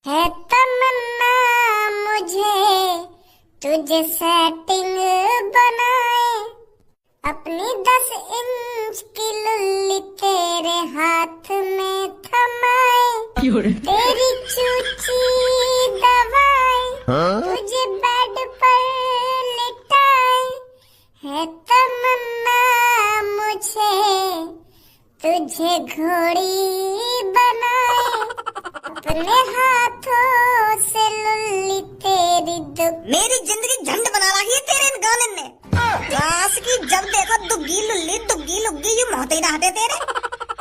है तमन्ना मुझे तुझे सेटिंग बनाए, अपनी 10 इंच की लुल्ली तेरे हाथ में थमाए, तेरी चूची दवाए तुझे बेड पर लिटाए। है तमन्ना मुझे तुझे घोड़ी बनाए, अपने हाथों से लुल्ली तेरी मेरी जिंदगी झंड बना रही है तेरे इन गाने ने। काश की जब देखो दुग्गी लुल्ली दुग्गी लुग्गी यूं मोहते ही रहते तेरे।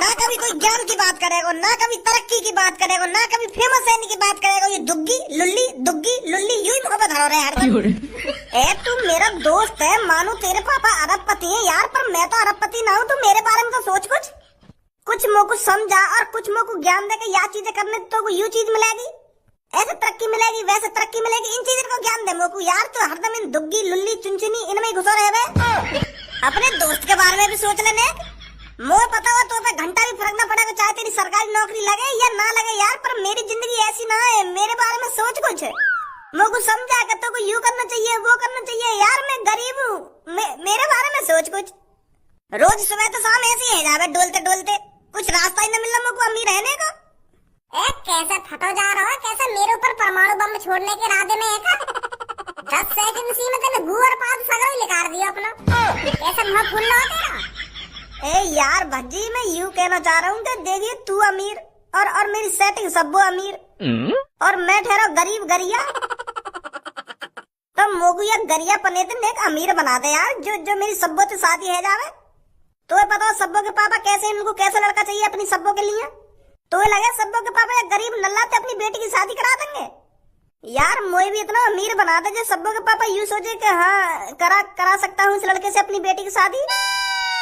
ना कभी कोई ज्ञान की बात करेगा, ना कभी तरक्की की बात करेगा, ना कभी फेमस होने की बात करेगा। ये दुग्गी लुल्ली यूं ही मोहब्बत हो रहे हैं। ए तू मेरा दोस्त है, मानो तेरे पापा अरबपति है यार, पर मैं तो अरबपति ना हूँ। तू मेरे बारे में तो सोच कुछ मोको समझा और कुछ मोको ज्ञान दे के या चीजें करने तो को यू चीज मिलेगी, ऐसे तरक्की मिलेगी, वैसे तरक्की मिलेगी। इन चीजों को ज्ञान दे मोको यार। तो हरदम इन दुग्गी लुल्ली चुनचुनी इनमें ही घुसो रहे। अपने दोस्त के बारे में भी सोच लेने। मोर पता हो तो पे घंटा भी फर्क ना पड़ेगा, चाहे तेरी सरकारी नौकरी लगे या ना लगे यार, पर मेरी जिंदगी ऐसी ना है। मेरे बारे में सोच कुछ, मोको समझा कर तो को यू करना चाहिए, वो करना चाहिए यार। मैं गरीब हूँ, मेरे बारे में सोच कुछ। रोज सुबह तो शाम ऐसे ही है जावे डोलते डोलते, कुछ रास्ता ही न मिलना मुझको अमीर रहने का। कैसे फटो जा रहा है, कैसे मेरे ऊपर परमाणु बम छोड़ने के इरादे में है का? 10 सेकंड सी में तेने गू और पाद सगरो ही निकाल दिया अपना। कैसे मुंह फुल रहा तेरा? ए यार भज्जी, मैं यूं कहना चाह रहा हूँ कि देखिए तू अमीर और मेरी सेटिंग सब्बो अमीर और मैं ठहरा गरीब गरिया। तो मोगू या गरिया पने दिन एक अमीर बना दे यार, जो मेरी सब्बो से शादी है जावे। तो बताओ सब्बो के पापा कैसे, इनको कैसा लड़का चाहिए अपनी सब्बो के लिए? तो लगे सब्बो के पापा गरीब नल्ला से अपनी बेटी की शादी करा देंगे यार। मोए भी इतना अमीर बना दे जो सब्बो के पापा यूं सोचे कि हाँ करा सकता हूँ इस लड़के से अपनी बेटी की शादी।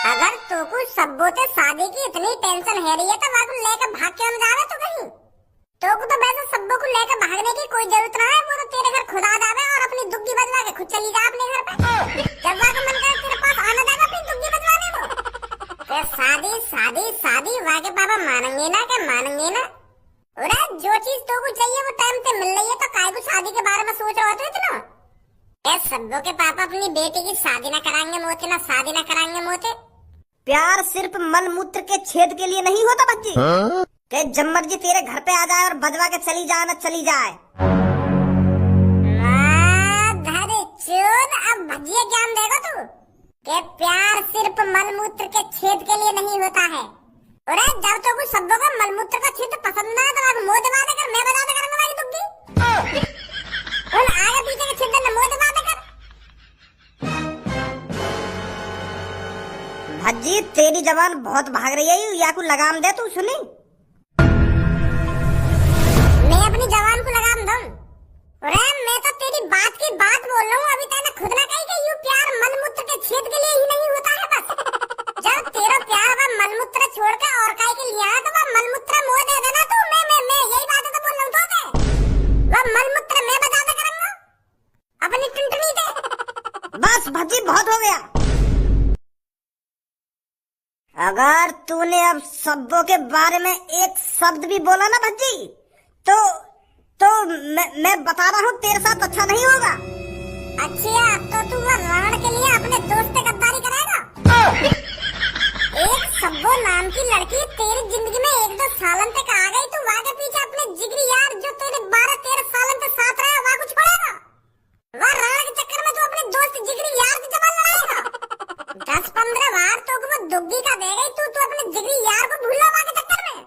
अगर तो कुछ सब्बो से शादी की इतनी टेंशन है रही है तो वहाँ को लेकर भाग क्यों न जावे तू कहीं? तो वैसे सब्बो को लेकर भागने की कोई जरूरत ना है। वो तो तेरे घर खुद आ जावे और अपनी दुग्गी बजवा के खुद चली जा अपने घर पे। जब वहाँ को मन करे तेरे पास आना जाएगा अपनी दुग्गी बजवा दे वो। शादी वहाँ के पापा मानेंगे ना, क्या मानेंगे ना? अरे जो चीज तो को चाहिए वो टाइम पे मिल रही है, तो काय को शादी के बारे में सोच रहे हो इतना? सब्बो के पापा अपनी बेटी की शादी ना कराएंगे मोते, ना शादी ना कराएंगे मोते। प्यार सिर्फ मल मूत्र के छेद के लिए नहीं होता बच्ची, कि जब मर्जी तेरे घर पे आ जाए और बजवा के चली जाए ना चली जाए। अब भजिया ज्ञान देगा तू कि प्यार सिर्फ मलमूत्र के छेद के लिए नहीं होता है। और जब तो कुछ शब्दों का मलमूत्र का छेद पसंद ना है तो आप मुंह दबा देकर मैं बजा देकर मैं दुग्गी और आगे पीछे के छेद में मुंह दबा देकर। भज्जी तेरी जबान बहुत भाग रही है, या को लगाम दे तू सुनी। मैं अपनी जबान को लगाम दूं? अरे मैं तो तेरी बात की बात बोल रहा हूँ। अभी तैने खुद ना कही कि यू प्यार मलमूत्र के छेद के लिए ही नहीं होता है बस। जब तेरा प्यार वह मलमूत्र छोड़ के और काय के लिए आया तो वह मलमूत्र मोह दे देना तू। मैं यही बात तो बोल रहा हूँ तो वह मलमूत्र मैं बता दे करूँगा अपनी टुनटुनी दे। बस भज्जी बहुत हो गया। अगर तूने अब सब्बों के बारे में एक शब्द भी बोला ना भज्जी, तो मैं बता रहा हूँ तेरे साथ अच्छा नहीं होगा। अच्छा तो तू वो राण के लिए अपने दोस्त से गद्दारी करेगा? एक सब्बो नाम की लड़की तेरी जिंदगी में 1-2 सालन तक आ गई, तू आगे पीछे अपने जिगरी यार जो तेरे 12-13 सालन तक साथ रहे वहाँ को छोड़ेगा? वह राण के चक्कर में तू अपने दोस्त जिगरी यार की जबान लड़ाएगा? 10-15 बार तो वो दुग्गी का दे गई, तू अपने जिगरी यार को भूल वहाँ के चक्कर में।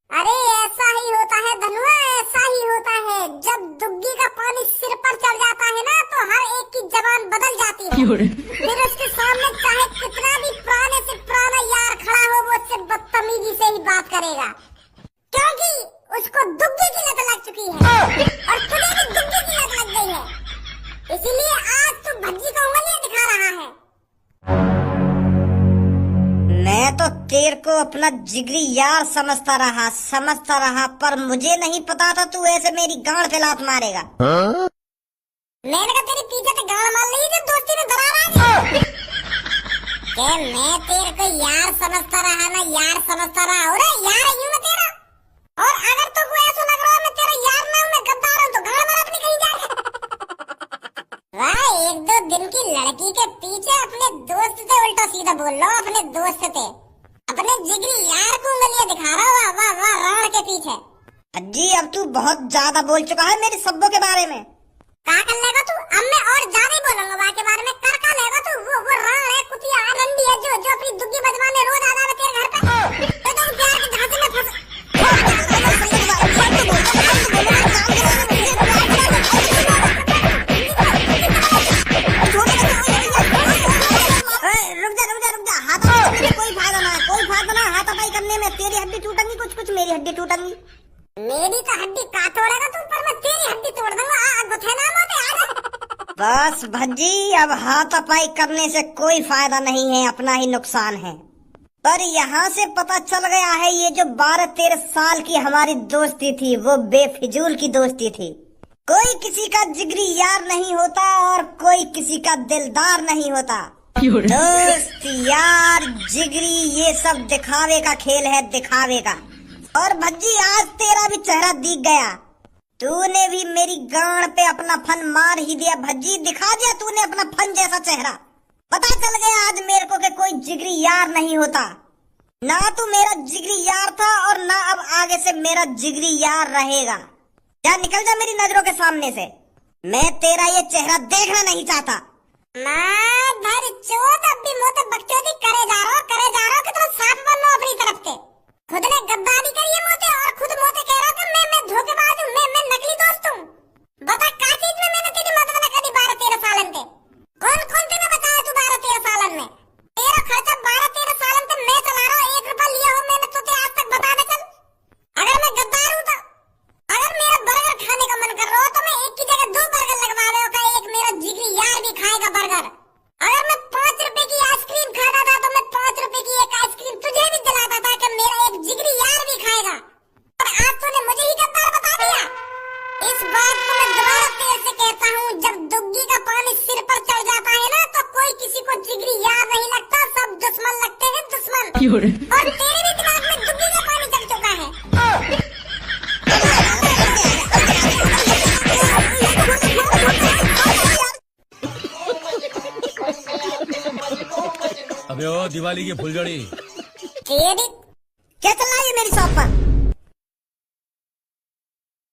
अरे ऐसा ही होता है धनुआ, ऐसा ही होता है। जब दुग्गी का पानी सिर पर चढ़ जाता है ना तो हर एक की जबान बदल जाती है। फिर उसके सामने चाहे कितना भी पुराने से पुराना यार खड़ा हो वो उससे बदतमीजी से ही बात करेगा, क्योंकि उसको दुग्गी की लत लग चुकी है और तुझे भी दुग्गी की लत लग गई है। इसीलिए आज तू भज्जी को उंगलियां दिखा रहा है। मैं तो तेरे को अपना जिगरी यार समझता रहा, पर मुझे नहीं पता था तू ऐसे मेरी गांड पे लात मारेगा। मैंने कहा तेरे पीछे से गांड मार ली जब दोस्ती में दरार आ गई। मैं तेरे को यार समझता रहा ना, यार समझता रहा। और यार यूं ना तेरा, और अगर तो कोई ऐसा लग रहा है मैं तेरा यार ना हूं, लड़की के पीछे अपने दोस्त से उल्टा सीधा बोल रहा हूँ, अपने दोस्त से, अपने जिगरी यार को उंगलियां दिखा रहा हूँ। वाह वाह वाह, राण के पीछे। अज्जी अब तू बहुत ज्यादा बोल चुका है मेरे सब्बों के बारे में। क्या कर लेगा तू? अब मैं और ज्यादा ही बोलूंगा वहाँ के बारे में। कर का लेगा तू? वो राण है, कुतिया रंडी है, जो अपनी दुग्गी बजवाने रोज आ जावे तेरे घर पे। तो तुम प्यार के झांसे में फंस। रुक जा, हाथापाई में कोई फायदा ना है, कोई फायदा ना हाथापाई करने में। तेरी हड्डी टूटेंगी, कुछ मेरी हड्डी टूटेंगी। मेरी तो हड्डी का तोड़ेगा तू, पर मैं तेरी हड्डी तोड़ दूंगा। गुथेला मोते आ। बस भज्जी, अब हाथापाई करने से कोई फायदा नहीं है, अपना ही नुकसान है। पर यहाँ से पता चल गया है ये जो 12-13 साल की हमारी दोस्ती थी वो बेफिजूल की दोस्ती थी। कोई किसी का जिगरी यार नहीं होता और कोई किसी का दिलदार नहीं होता। दोस्त यार जिगरी ये सब दिखावे का खेल है, दिखावे का। और भज्जी आज तेरा भी चेहरा दिख गया, तूने भी मेरी गांड पे अपना फन मार ही दिया। भज्जी दिखा दिया तूने अपना फन जैसा चेहरा। पता चल गया आज मेरे को कि कोई जिगरी यार नहीं होता। ना तू मेरा जिगरी यार था और ना अब आगे से मेरा जिगरी यार रहेगा। जा निकल जा मेरी नजरों के सामने से, मैं तेरा ये चेहरा देखना नहीं चाहता। मैं धर चोट अब भी मोते बकचोदी करे जा रहा हूँ कि तुम साफ बनो अपनी तरफ से। खुद ने गद्दारी करी है मोते और खुद मोते कह रहा हूँ कि मैं धोखेबाज हूँ, मैं नकली दोस्त हूँ। बता क्या चीज में मैंने तेरी मदद न करी 12-13 सालन से? कौन तेने बताया तू 12-13 सालन में? तेरा खर्चा 12-13 सालन से मैं चला रहा हूँ। 1 रुपया लिया हो मैंने तो आज तक बता दे चल। अगर मैं गद्दार हूँ तो अगर मेरा बर्गर खाने का मन कर रहा हो तो मैं एक की जगह 2 बर्गर लगवा दे का। एक मेरा जिगरी यार भी खाएगा बर्गर। अगर मैं 5 रुपए की आइसक्रीम खाता था तो मैं 5 रुपए की एक आइसक्रीम तुझे भी दिलाता था कि मेरा एक जिगरी यार भी खाएगा। और आज तूने मुझे ही गद्दार बता दिया। इस बात को मैं दोबारा तेरे से कहता हूँ, जब दुग्गी का पानी सिर पर चढ़ जाता है ना तो कोई किसी को जिगरी यार नहीं लगता, सब दुश्मन लगते हैं, दुश्मन। और तेरे भी दिमाग में दुग्गी का पानी चढ़ चुका है। अबे ओ दिवाली की फुलझड़ी क्या चल रहा है मेरी शॉप पर?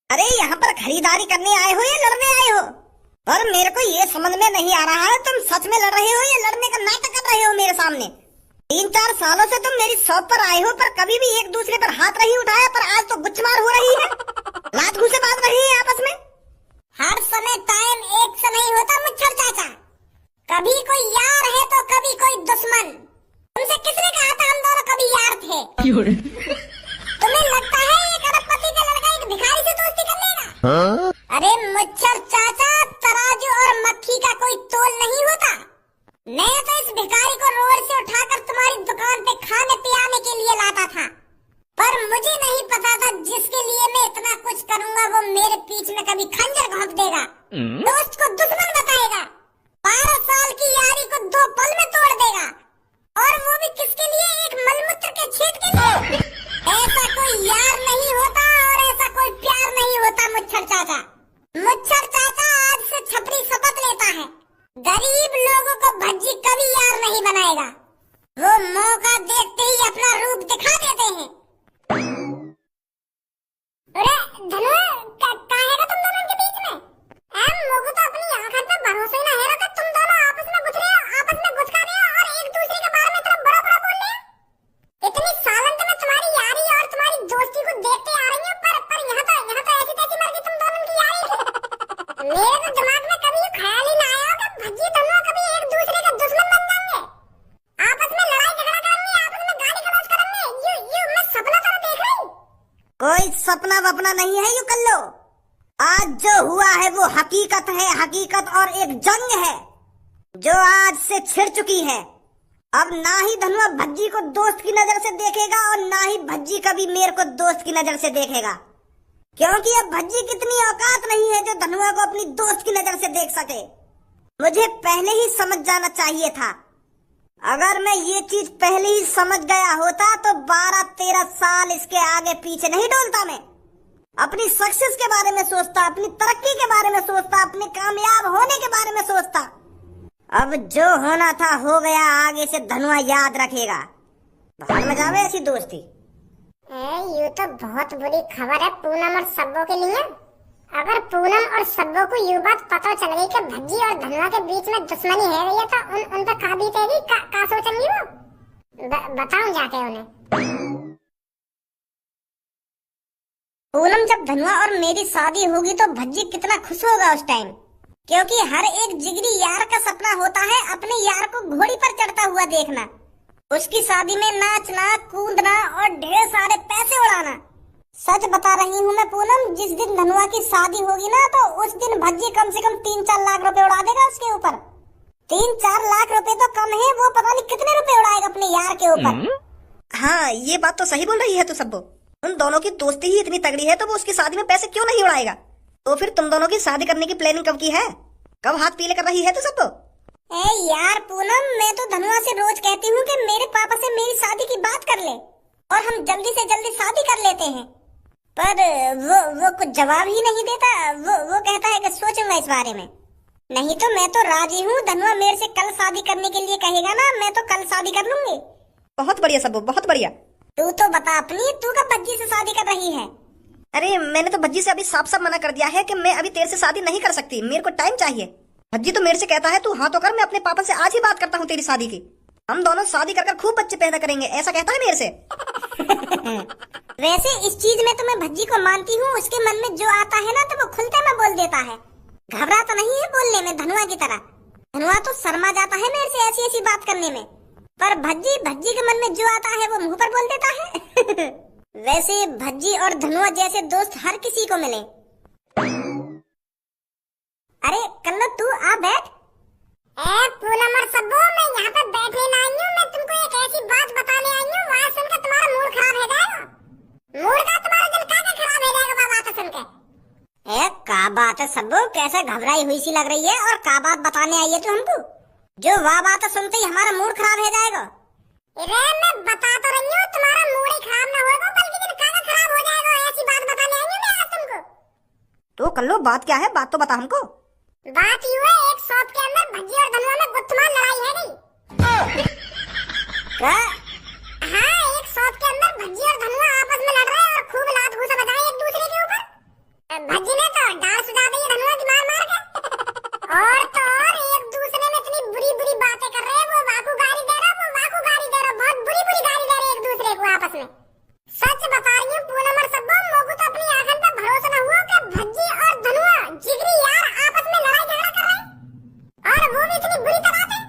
अरे यहाँ पर खरीदारी करने आए हो या लड़ने आए हो? और मेरे को ये समझ में नहीं आ रहा है तुम सच में लड़ रहे हो या लड़ने का नाटक कर रहे हो मेरे सामने। 3-4 सालों से तुम मेरी शॉप पर आए हो पर कभी भी एक दूसरे पर हाथ नहीं उठाया, पर आज तो गुच्छमार हो रही है, लात घूंसे बात रही है आपस में। हर समय टाइम एक सा नहीं होता मुच्छर चाचा, कभी कोई यार है तो कभी कोई दुश्मन। तुमसे किसने कहा था हम दोनों कभी यार थे? तुम्हें लगता है एक अरबपति का लड़का एक भिखारी से दोस्ती कर लेगा? अरे मुच्छर चाचा, तराजू और मक्खी का कोई तोल नहीं होता। मैं तो इस भिखारी को रोड से उठाकर तुम्हारी दुकान पे खाने पियाने के लिए लाता था, पर मुझे नहीं पता था जिसके लिए मैं इतना कुछ करूंगा वो मेरे पीछ में कभी खंजर घोंप देगा, दोस्त को दुश्मन बताएगा, 12 साल की यारी को 2 पल में तोड़ देगा, और वो भी किसके लिए? एक मलमूत्र के छेद के लिए। ऐसा कोई यार नहीं होता और ऐसा कोई प्यार नहीं होता मुच्छर चाचा। मुच्छर चाचा आज से छपरी शपथ लेता है, गरीब लोगों को भज्जी कभी यार नहीं बनाएगा। वो मौका देखते ही अपना रूप दिखा देते हैं। अरे धनु, क्या है तुम दोनों के बीच में? मुझे तो अपनी आंखों पे भरोसा ही ना है कि तुम दोनों आपस में घुस रहे हो, आपस में घुस रहे हो और एक दूसरे के बारे में इतना बड़ा बड़ा बोल रहे हो। इतनी सालन तो मैं तुम्हारी यारी और तुम्हारी दोस्ती को देखते आ रही हूँ, पर यहाँ तो ऐसी तैसी मर गई तुम दोनों की यारी। मेरे तो दिमाग में कभी ये ख्याल ही ना आया कि भज्जी दोनों कभी एक दूसरे का दुश्मन बन जाएंगे, आपस में लड़ाई झगड़ा करेंगे, आपस में गाली गलौज करेंगे। ये मैं सपना तो देख रही हूँ। कोई सपना वपना नहीं है, यू कर लो। आज जो हुआ है वो हकीकत है, हकीकत और एक जंग है जो आज से छिड़ चुकी है। अब ना ही धनुआ भज्जी को दोस्त की नजर से देखेगा और ना ही भज्जी कभी मेरे को दोस्त की नजर से देखेगा, क्योंकि अब भज्जी कितनी औकात नहीं है जो धनुआ को अपनी दोस्त की नजर से देख सके। मुझे पहले ही समझ जाना चाहिए था। अगर मैं ये चीज पहले ही समझ गया होता तो 12-13 साल इसके आगे पीछे नहीं डोलता। मैं अपनी सक्सेस के बारे में सोचता, अपनी तरक्की के बारे में सोचता, अपने कामयाब होने के बारे में सोचता। अब जो होना था हो गया, आगे से धनुआ याद रखेगा। भाड़ में जावे ऐसी दोस्ती। ये तो बहुत बुरी खबर है पूनम और सब्बो के लिए। अगर पूनम और सब्बो को ये बात पता चल गई कि भज्जी और धनुआ के बीच में दुश्मनी है रही है, तो उन पर कहा बीतेगी, का सोचेंगी वो? बताऊं जाके उन्हें। पूनम, जब धनुआ और मेरी शादी होगी तो भज्जी कितना खुश होगा उस टाइम, क्योंकि हर एक जिगरी यार का सपना होता है अपने यार को घोड़ी पर चढ़ता हुआ देखना, उसकी शादी में नाचना, कूदना और ढेर सारे पैसे उड़ाना। सच बता रही हूँ मैं पूनम, जिस दिन धनुआ की शादी होगी ना, तो उस दिन भज्जी कम से कम 3-4 लाख रुपए उड़ा देगा उसके ऊपर। 3-4 लाख रुपए तो कम है, वो पता नहीं कितने रुपए उड़ाएगा अपने यार के ऊपर। हाँ, ये बात तो सही बोल रही है तू सब्बो। उन दोनों की दोस्ती ही इतनी तगड़ी है, तो वो उसकी शादी में पैसे क्यों नहीं उड़ाएगा? तो फिर तुम दोनों की शादी करने की प्लानिंग कब की है? कब हाथ पीले कर रही है तू सब्बो? ए यार पूनम, मैं तो धनुआ से रोज कहती हूँ कि मेरे पापा से मेरी शादी की बात कर ले और हम जल्दी से जल्दी शादी कर लेते हैं, पर वो कुछ जवाब ही नहीं देता। वो कहता है कि सोचूंगा इस बारे में। नहीं तो मैं तो राजी हूँ, धनुआ मेरे से कल शादी करने के लिए कहेगा ना, मैं तो कल शादी कर लूंगी। बहुत बढ़िया सब्बो, बहुत बढ़िया। तू तो बता अपनी, तू कब भज्जी से शादी कर रही है? अरे मैंने तो भज्जी से अभी साफ साफ मना कर दिया है कि मैं अभी तेरे से शादी नहीं कर सकती, मेरे को टाइम चाहिए। भज्जी तो मेरे से कहता है तू हाँ तो कर, मैं अपने पापा से आज ही बात करता हूँ तेरी शादी की, हम दोनों शादी कर खूब बच्चे पैदा करेंगे, ऐसा कहता है मेरे से। वैसे इस चीज में तो मैं भज्जी को मानती हूँ, उसके मन में जो आता है ना तो वो खुलते में बोल देता है, घबराता नहीं है बोलने में धनुआ की तरह। धनुआ तो शर्मा जाता है मेरे से ऐसी ऐसी बात करने में, पर भज्जी के मन में जो आता है वो मुंह पर बोल देता है। वैसे भज्जी और धनुआ जैसे दोस्त हर किसी को मिले। अरे कल्लो, तू आ बैठ। पूनम और सब्बो, मैं यहाँ पे बैठने ना आई हूँ, मैं तुमको एक ऐसी बात बताने आई हूँ, वहाँ सुनकर तुम्हारा मूड खराब हो जाएगा। मूड का तुम्हारा दिल का खराब हो जाएगा वो बात सुनकर। का बात है सब्बो, कैसे घबराई हुई सी लग रही है, और का बात बताने आई है तू हमको, जो वह बात सुनते ही हमारा मूड खराब हो जाएगा। अरे मैं बता तो रही हूँ, तुम्हारा मूड ही खराब ना होगा बल्कि दिल का खराब हो जाएगा, ऐसी बात बताने आई हूँ मैं आज तुमको। तो कल्लो बात क्या है, बात तो बता हमको। बात यूं है, एक शॉप के अंदर भज्जी और धनुआ में गुत्थमान लड़ाई है गई। क्या? हाँ, एक शॉप के अंदर भज्जी और धनुआ आपस में लड़ रहे हैं और खूब लात घूसा बजाए एक दूसरे के ऊपर। भज्जी ने तो डाल सुझा दी है धनुआ की मार के, और तो और एक दूसरे में इतनी बुरी बुरी बातें कर रहे हैं, वो वाकू गाली दे रहा, वो वाकू गाली दे रहा, बहुत बुरी बुरी गाली दे रहे एक दूसरे को आपस में। सच बता रही हूँ पूनम और सब्बो, मोको तो अपनी आंखों पर भरोसा न हुआ कि भज्जी और धनुआ जिगरी यार आपस में लड़ाई झगड़ा कर रहे हैं, और वो भी इतनी बुरी तरह से।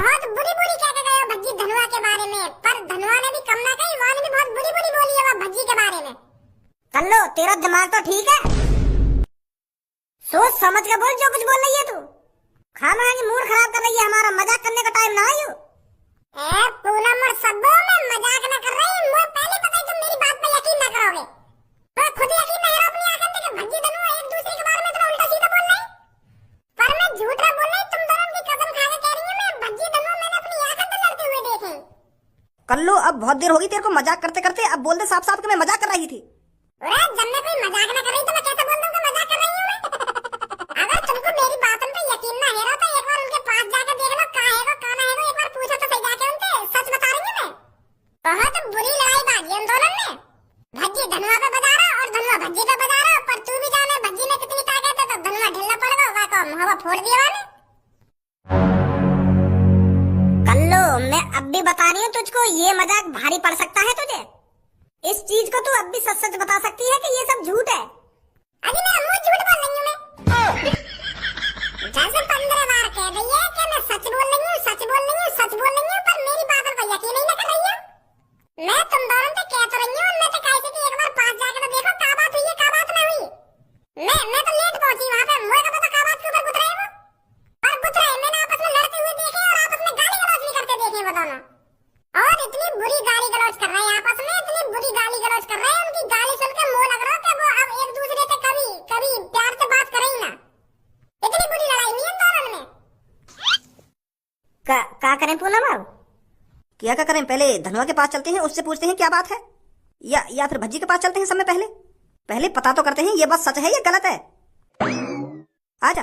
बहुत बुरी बुरी कह के गए भज्जी धनुआ के बारे में, पर धनुआ ने भी कम ना कही, वो ने भी बहुत बुरी बुरी बोली है वो भज्जी के बारे में। कल्लो, तेरा दिमाग तो ठीक है, सोच समझ के बोल जो कुछ बोल रही है तू। खाना की मूड खराब कर रही है हमारा, मजाक करने का टाइम ना आयु। पूनम और सब्बो, मैं मजाक न कर रही, मुझे पहले पता है तुम मेरी बात पे यकीन न करोगे, तो खुद यकीन नहीं रहा अपनी आंखों से कि भज्जी धनुआ एक दूसरे के बारे में इतना उल्टा सीधा बोल रहे हैं, पर मैं झूठ ना बोल रही, तुम दोनों की कसम खा के कह रही हूँ, मैं भज्जी धनुआ मैंने अपनी आंखों से लड़ते हुए देखे। कल्लो, अब बहुत देर होगी तेरे को मजाक करते करते, अब बोल दे साफ साफ कि मैं मजाक कर रही थी। अरे जब मैं कोई मजाक न कर रही तो मैं कैसे बोल दूं कि मजाक कर रही हूँ मैं? अगर तुमको मेरी बातों पे यकीन ना है तो एक बार उनके पास जाकर देख लो, कहाँ है वो कहाँ है वो, एक बार पूछो तो सही जाके उनसे। सच बता रही हूँ मैं, बहुत बुरी लड़ाई बाजी उन दोनों में, भज्जी धनुआ पे बजा रहा और धनुआ भज्जी पे बजा रहा, पर तू भी जाने भज्जी में कितनी ताकत है, तो धनुआ ढिल्ला पड़ गया, वहाँ का मुँह फोड़ दिया वाले। कल्लो, मैं अब भी बता रही हूँ तुझको, ये मजाक भारी पड़ सकता है तुझे, इस चीज को तू अब भी सच सच बता सकती है कि ये सब झूठ है। अभी मेरा मुंह झूठ बोल रही हूँ मैं, जैसे 15 बार कह रही है कि मैं सच बोल रही हूँ, सच बोल रही हूँ, सच बोल रही हूँ, पर मेरी बातों पर यकीन नहीं कर रही है। मैं तुम दोनों से कह तो रही हूँ, मैं तो कैसे कि एक बार पास जाकर तो देखो क्या बात हुई है, क्या बात ना हुई। मैं तो लेट पहुंची वहाँ पे, मुझे का पता क्या बात के ऊपर गुथ रहे वो, और गुथ रहे मैंने आपस में लड़ते हुए देखे और आपस में गाली गलौज भी करते देखे वो दोनों, और इतनी बुरी गाली गलौज कर रहे हैं आपस में, इतनी बुरी गाली गलौज कर रहे हैं, उनकी गाली सुनकर मुंह लग रहा है कि वो अब एक दूसरे से कभी कभी प्यार से बात करें ही ना। इतनी बुरी लड़ाई नहीं है दोनों में। क्या करें पूनम? क्या करें, पहले धनुआ के पास चलते हैं, उससे पूछते हैं क्या बात है, या फिर भज्जी के पास चलते हैं सब में पहले पता तो करते हैं ये बात सच है या गलत है। आजा।